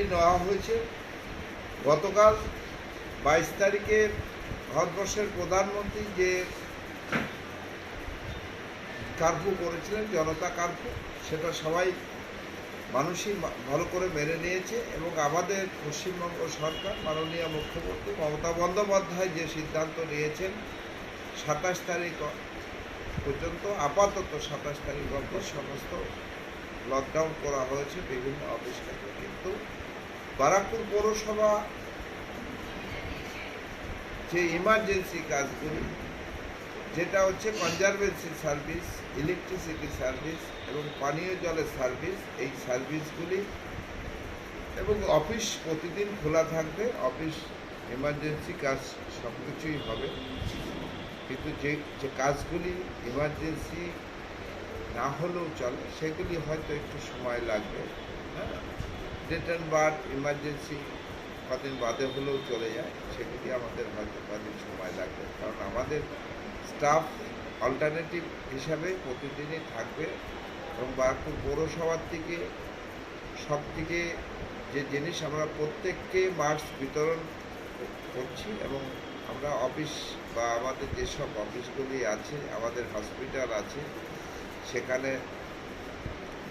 নেওয়া হয়েছে। গতকাল 22 তারিখে ভারতবর্ষের প্রধানমন্ত্রী যে কারফিউ করেছিলেন, জনতা কারফিউ, সেটা সবাই মানুষই ভালো করে মেনে নিয়েছে এবং আমাদের পশ্চিমবঙ্গ সরকার মাননীয় মুখ্যমন্ত্রী মমতা বন্দ্যোপাধ্যায় যে সিদ্ধান্ত নিয়েছেন 27 তারিখ পর্যন্ত, আপাতত 27 তারিখ অবধি সমস্ত লকডাউন করা হয়েছে বিভিন্ন অফিস থেকে। কিন্তু বারাকপুর পৌরসভা যে ইমার্জেন্সি কাজগুলি, যেটা হচ্ছে কনজারভেন্সি সার্ভিস, ইলেকট্রিসিটি সার্ভিস এবং পানীয় জলের সার্ভিস, এই সার্ভিসগুলি এবং অফিস প্রতিদিন খোলা থাকবে। অফিস ইমার্জেন্সি কাজ সব কিছুই হবে, কিন্তু যে কাজগুলি ইমার্জেন্সি না হলেও চলে সেগুলি হয়তো একটু সময় লাগবে। হ্যাঁ, ডেট অ্যান্ড বার্থ ইমার্জেন্সি কদিন বাদে হলেও চলে যায়, সেগুলি আমাদের হয়তো কদিন সময় লাগবে, কারণ আমাদের স্টাফ অল্টারনেটিভ হিসাবে প্রতিদিনই থাকবে। এবং বারাকপুর পৌরসভার থেকে সব থেকে যে জিনিস, আমরা প্রত্যেককে মাস্ক বিতরণ করছি এবং আমরা অফিস বা আমাদের যেসব অফিসগুলি আছে, আমাদের হসপিটাল আছে, সেখানে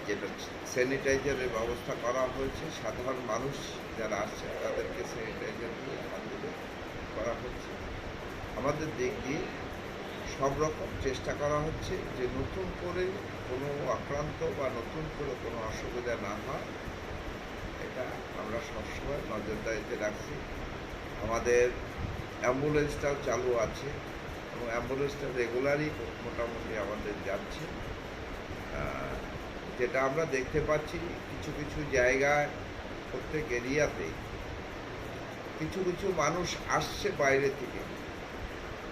যেটা স্যানিটাইজারের ব্যবস্থা করা হয়েছে। সাধারণ মানুষ যারা আসছে তাদেরকে স্যানিটাইজার দিয়ে হাত ধুয়ে করা হচ্ছে। আমাদের দিক দিয়ে সব রকম চেষ্টা করা হচ্ছে যে নতুন করে কোনো আক্রান্ত বা নতুন করে কোনো অসুবিধা না হয়, এটা আমরা সবসময় নজরদারিতে রাখছি। আমাদের অ্যাম্বুলেন্সটাও চালু আছে এবং অ্যাম্বুলেন্সটা রেগুলারই মোটামুটি আমাদের যাচ্ছে। যেটা আমরা দেখতে পাচ্ছি কিছু কিছু জায়গায়, প্রত্যেক এরিয়াতে কিছু কিছু মানুষ আসছে বাইরে থেকে,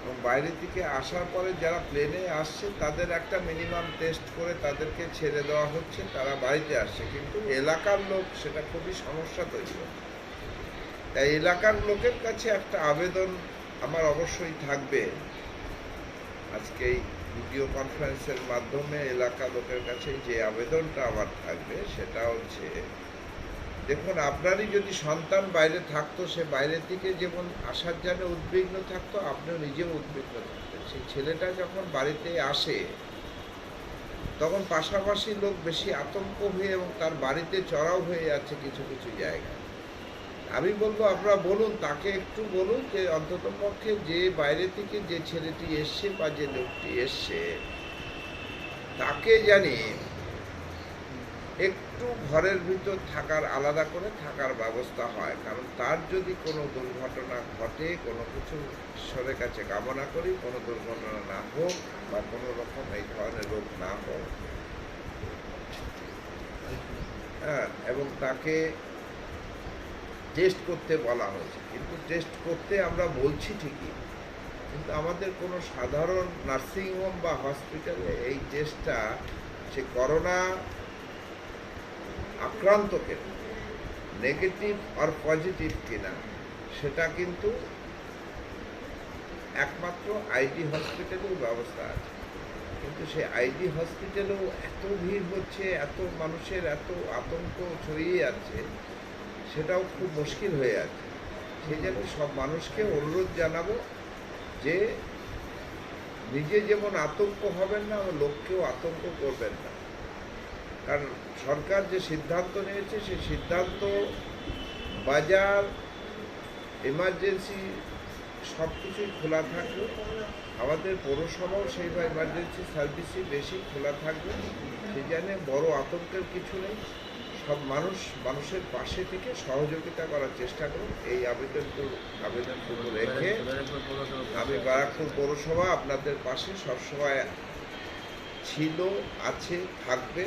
এবং বাইরে থেকে আসার পরে যারা প্লেনে আসছে তাদের একটা মিনিমাম টেস্ট করে তাদেরকে ছেড়ে দেওয়া হচ্ছে, তারা বাড়িতে আসছে। কিন্তু এলাকার লোক সেটা খুবই সমস্যা তৈরি হচ্ছে। তাই এলাকার লোকের কাছে একটা আবেদন আমার অবশ্যই থাকবে, আজকে এই ভিডিও কনফারেন্সের মাধ্যমে এলাকা লোকের কাছে যে আবেদনটা আমার থাকবে সেটা হচ্ছে, দেখুন, আপনারই যদি সন্তান বাইরে থাকতো, সে বাইরে থেকে যেমন আসার জন্য উদ্বিগ্ন থাকতো, আপনিও নিজেও উদ্বিগ্ন থাকতেন। সেই ছেলেটা যখন বাড়িতে আসে তখন পাশাপাশি লোক বেশি আতঙ্ক হয়ে এবং তার বাড়িতে চড়াও হয়ে যাচ্ছে কিছু কিছু জায়গায়। আমি বলবো, আপনারা বলুন, তাকে একটু বলুন যে অন্তত পক্ষে যে বাইরে থেকে যে ছেলেটি এসছে বা যে লোকটি এসছে তাকে জানি একটু ঘরের ভিতর থাকার, আলাদা করে থাকার ব্যবস্থা হয়। কারণ তার যদি কোনো দুর্ঘটনা ঘটে, কোনো কিছু ঈশ্বরের কাছে কামনা করি কোনো দুর্ঘটনা না হোক বা কোনো রকম এই ধরনের রোগ না হোক, হ্যাঁ, এবং তাকে টেস্ট করতে বলা হয়েছে। কিন্তু টেস্ট করতে আমরা বলছি ঠিকই, কিন্তু আমাদের কোনো সাধারণ নার্সিংহোম বা হসপিটালে এই টেস্টটা সে করোনা আক্রান্তকে নেগেটিভ আর পজিটিভ কিনা সেটা কিন্তু একমাত্র আইডি হসপিটালেও ব্যবস্থা আছে। কিন্তু সেই আইডি হসপিটালেও এত ভিড় হচ্ছে, এত মানুষের এত আতঙ্ক ছড়িয়ে যাচ্ছে, সেটাও খুব মুশকিল হয়ে যাচ্ছে। সেই জন্য সব মানুষকে অনুরোধ জানাবো যে নিজে যেমন আতঙ্ক হবেন না, লোককেও আতঙ্ক করবেন না। কারণ সরকার যে সিদ্ধান্ত নিয়েছে সেই সিদ্ধান্ত, বাজার, এমার্জেন্সি সব কিছুই খোলা থাকবে। আমাদের পৌরসভাও সেইভাবে এমার্জেন্সি সার্ভিসই বেশি খোলা থাকবে। সেই জন্য বড় আতঙ্কের কিছু নেই। সব মানুষের পাশে থেকে সহযোগিতা করার চেষ্টা করুন। এই আবেদনটুকু রেখে আমি বারাকপুর পৌরসভা আপনাদের পাশে সবসময় ছিল, আছে, থাকবে,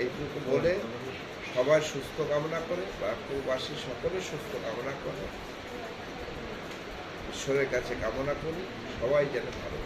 এইটুকু বলে সবার সুস্থ কামনা করে, বারাকপুরবাসী সকলের সুস্থ কামনা করে, ঈশ্বরের কাছে কামনা করি সবাই যেন ভালো।